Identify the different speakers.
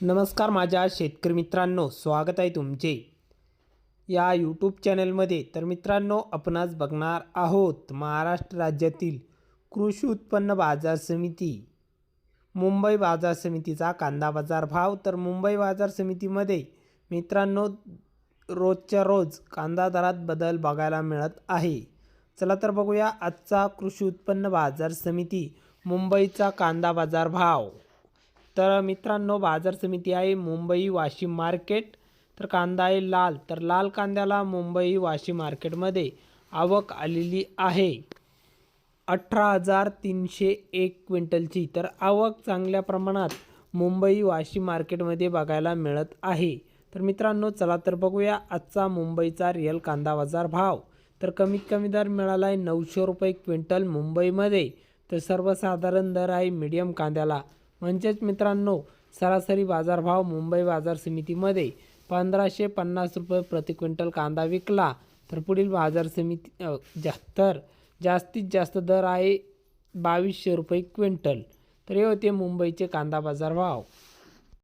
Speaker 1: नमस्कार माझ्या शेतकरी मित्रांनो, स्वागत आहे तुमचे या यूट्यूब चॅनलमध्ये। तर मित्रांनो, आपण आज बघणार आहोत महाराष्ट्र राज्यातील कृषी उत्पन्न बाजार समिती मुंबई बाजार समितीचा कांदा बाजार भाव। तर मुंबई बाजार समितीमध्ये मित्रांनो रोजच्या रोज कांदा दरात बदल बघायला मिळत आहे। चला तर बघूया आजचा कृषी उत्पन्न बाजार समिती मुंबईचा कांदा बाजार भाव। तर मित्रांनो, बाजार समिती आहे मुंबई वाशिम मार्केट। तर कांदा आहे लाल, तर लाल कांद्याला मुंबई वाशिम मार्केटमध्ये आवक आलेली आहे 18,301 क्विंटलची। तर आवक चांगल्या प्रमाणात मुंबई वाशिम मार्केटमध्ये बघायला मिळत आहे। तर मित्रांनो, चला तर बघूया आजचा मुंबईचा रिअल कांदा बाजार भाव। तर कमीत कमी दर मिळाला आहे 900 रुपये क्विंटल मुंबईमध्ये। तर सर्वसाधारण दर आहे मीडियम कांद्याला, म्हणजेच मित्रांनो सरासरी बाजारभाव मुंबई बाजार समितीमध्ये 1550 रुपये प्रति क्विंटल कांदा विकला। तर पुढील बाजार समिती जास्तीत जास्त दर आहे 2200 रुपये क्विंटल। तर हे होते मुंबईचे कांदा बाजार भाव।